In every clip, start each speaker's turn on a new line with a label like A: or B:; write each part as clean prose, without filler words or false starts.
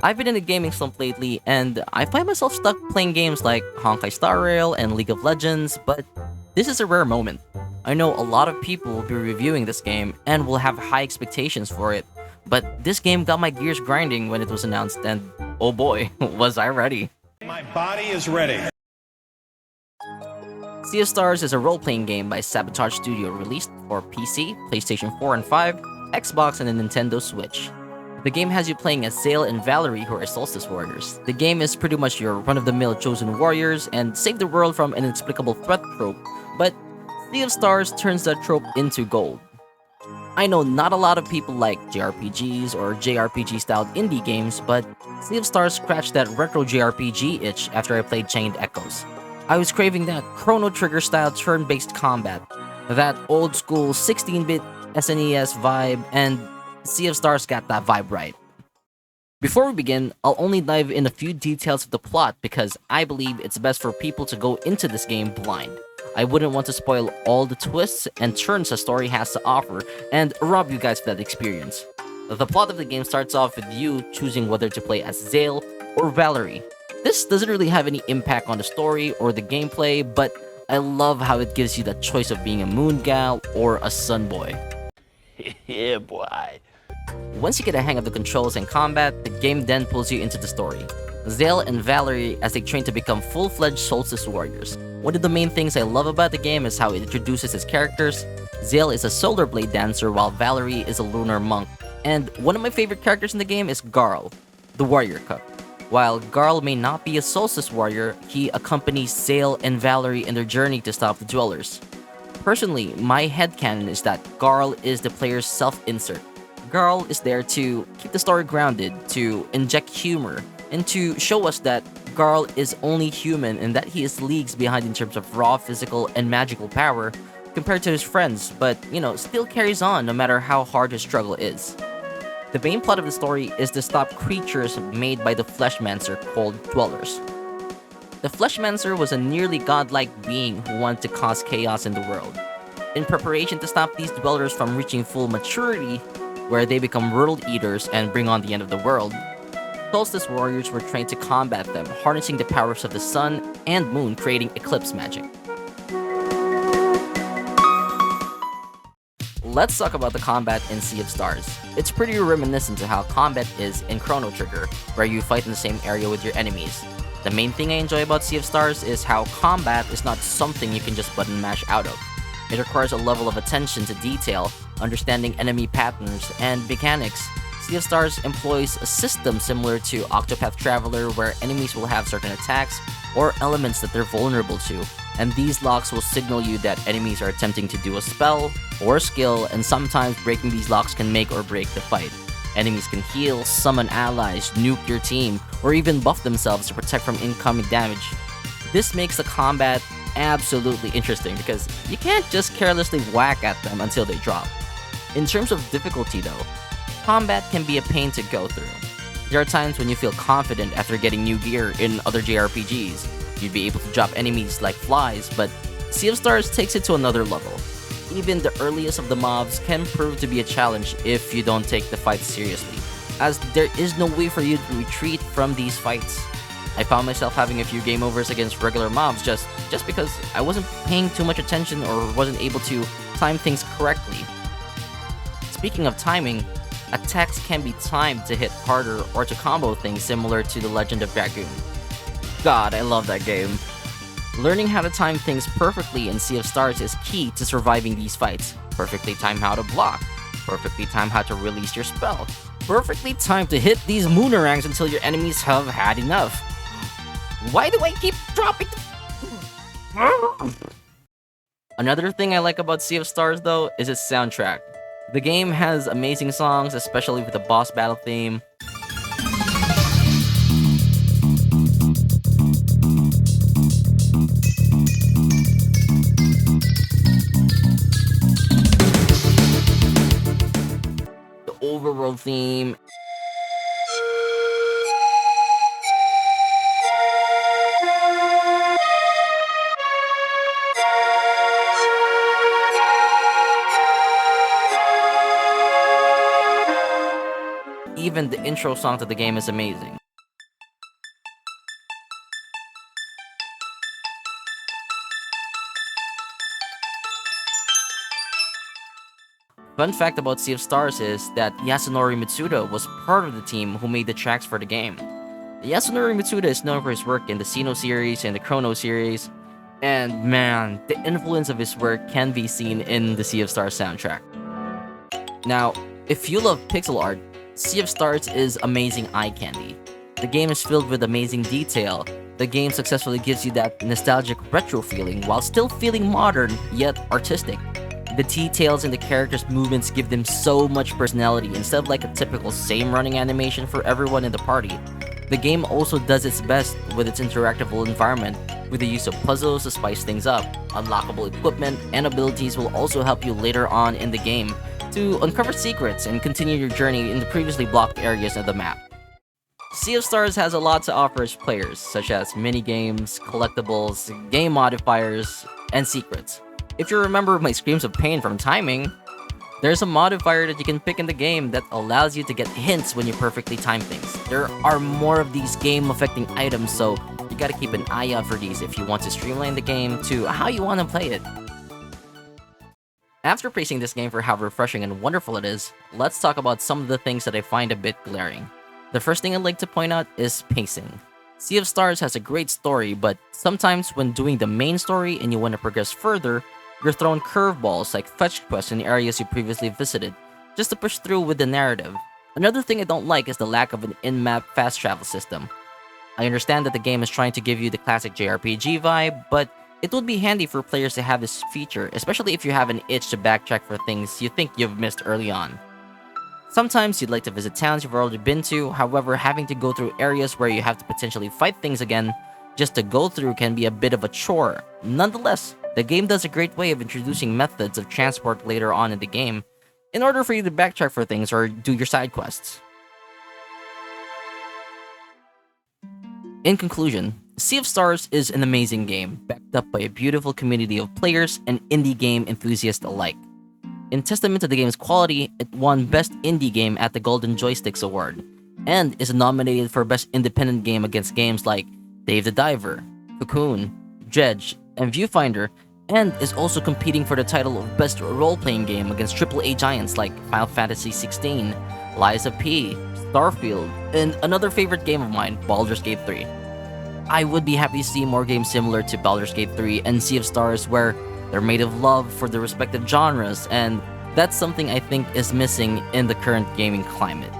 A: I've been in a gaming slump lately, and I find myself stuck playing games like Honkai Star Rail and League of Legends, but this is a rare moment. I know a lot of people will be reviewing this game and will have high expectations for it, but this game got my gears grinding when it was announced, and oh boy, was I ready.
B: My body is ready.
A: Sea of Stars is a role-playing game by Sabotage Studio released for PC, PlayStation 4 and 5, Xbox, and the Nintendo Switch. The game has you playing as Zale and Valere, who are Solstice Warriors. The game is pretty much your run-of-the-mill chosen warriors and save the world from an inexplicable threat trope, but Sea of Stars turns that trope into gold. I know not a lot of people like JRPGs or JRPG-styled indie games, but Sea of Stars scratched that retro JRPG itch after I played Chained Echoes. I was craving that Chrono Trigger-style turn-based combat, that old-school 16-bit SNES vibe, and Sea of Stars got that vibe right. Before we begin, I'll only dive in a few details of the plot because I believe it's best for people to go into this game blind. I wouldn't want to spoil all the twists and turns the story has to offer and rob you guys of that experience. The plot of the game starts off with you choosing whether to play as Zale or Valere. This doesn't really have any impact on the story or the gameplay, but I love how it gives you that choice of being a moon gal or a sun boy.
C: Yeah, boy.
A: Once you get a hang of the controls and combat, the game then pulls you into the story. Zale and Valere as they train to become full-fledged Solstice Warriors. One of the main things I love about the game is how it introduces its characters. Zale is a solar blade dancer while Valere is a lunar monk. And one of my favorite characters in the game is Garl, the warrior cook. While Garl may not be a Solstice Warrior, he accompanies Zale and Valere in their journey to stop the Dwellers. Personally, my headcanon is that Garl is the player's self-insert. Garl is there to keep the story grounded, to inject humor, and to show us that Garl is only human and that he is leagues behind in terms of raw physical and magical power compared to his friends, but, still carries on no matter how hard his struggle is. The main plot of the story is to stop creatures made by the Fleshmancer called Dwellers. The Fleshmancer was a nearly godlike being who wanted to cause chaos in the world. In preparation to stop these Dwellers from reaching full maturity, where they become world eaters and bring on the end of the world, Solstice Warriors were trained to combat them, harnessing the powers of the sun and moon, creating eclipse magic. Let's talk about the combat in Sea of Stars. It's pretty reminiscent to how combat is in Chrono Trigger, where you fight in the same area with your enemies. The main thing I enjoy about Sea of Stars is how combat is not something you can just button mash out of. It requires a level of attention to detail, understanding enemy patterns, and mechanics. Sea of Stars employs a system similar to Octopath Traveler where enemies will have certain attacks or elements that they're vulnerable to, and these locks will signal you that enemies are attempting to do a spell or a skill, and sometimes breaking these locks can make or break the fight. Enemies can heal, summon allies, nuke your team, or even buff themselves to protect from incoming damage. This makes the combat absolutely interesting because you can't just carelessly whack at them until they drop. In terms of difficulty though, combat can be a pain to go through. There are times when you feel confident after getting new gear in other JRPGs. You'd be able to drop enemies like flies, but Sea of Stars takes it to another level. Even the earliest of the mobs can prove to be a challenge if you don't take the fight seriously, as there is no way for you to retreat from these fights. I found myself having a few game overs against regular mobs just because I wasn't paying too much attention or wasn't able to time things correctly. Speaking of timing, attacks can be timed to hit harder or to combo things similar to The Legend of Dragoon. God, I love that game. Learning how to time things perfectly in Sea of Stars is key to surviving these fights. Perfectly time how to block, perfectly time how to release your spell, perfectly time to hit these moonerangs until your enemies have had enough. Why do I keep dropping Another thing I like about Sea of Stars though is its soundtrack. The game has amazing songs, especially with the boss battle theme. The overworld theme. even the intro song to the game is amazing. Fun fact about Sea of Stars is that Yasunori Mitsuda was part of the team who made the tracks for the game. Yasunori Mitsuda is known for his work in the Xeno series and the Chrono series, and man, the influence of his work can be seen in the Sea of Stars soundtrack. Now, if you love pixel art, Sea of Stars is amazing eye candy. The game is filled with amazing detail. The game successfully gives you that nostalgic retro feeling while still feeling modern yet artistic. The details in the characters' movements give them so much personality instead of like a typical same running animation for everyone in the party. The game also does its best with its interactable environment, with the use of puzzles to spice things up. Unlockable equipment and abilities will also help you later on in the game to uncover secrets and continue your journey in the previously blocked areas of the map. Sea of Stars has a lot to offer its players, such as minigames, collectibles, game modifiers, and secrets. If you remember my screams of pain from timing, there's a modifier that you can pick in the game that allows you to get hints when you perfectly time things. There are more of these game-affecting items, so you gotta keep an eye out for these if you want to streamline the game to how you want to play it. After praising this game for how refreshing and wonderful it is, let's talk about some of the things that I find a bit glaring. The first thing I'd like to point out is pacing. Sea of Stars has a great story, but sometimes when doing the main story and you want to progress further, you're thrown curveballs like fetch quests in areas you previously visited, just to push through with the narrative. Another thing I don't like is the lack of an in-map fast travel system. I understand that the game is trying to give you the classic JRPG vibe, but it would be handy for players to have this feature, especially if you have an itch to backtrack for things you think you've missed early on. Sometimes you'd like to visit towns you've already been to, however having to go through areas where you have to potentially fight things again just to go through can be a bit of a chore. Nonetheless, the game does a great way of introducing methods of transport later on in the game, in order for you to backtrack for things or do your side quests. In conclusion, Sea of Stars is an amazing game, backed up by a beautiful community of players and indie game enthusiasts alike. In testament to the game's quality, it won Best Indie Game at the Golden Joysticks Award, and is nominated for Best Independent Game against games like Dave the Diver, Cocoon, Dredge, and Viewfinder, and is also competing for the title of Best Role-Playing Game against AAA giants like Final Fantasy XVI, Lies of P, Starfield, and another favorite game of mine, Baldur's Gate 3. I would be happy to see more games similar to Baldur's Gate 3 and Sea of Stars where they're made of love for the respective genres, and that's something I think is missing in the current gaming climate.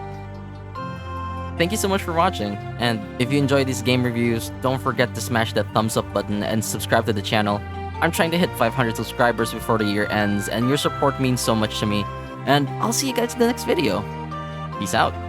A: Thank you so much for watching, and if you enjoy these game reviews, don't forget to smash that thumbs up button and subscribe to the channel. I'm trying to hit 500 subscribers before the year ends, and your support means so much to me, and I'll see you guys in the next video. Peace out.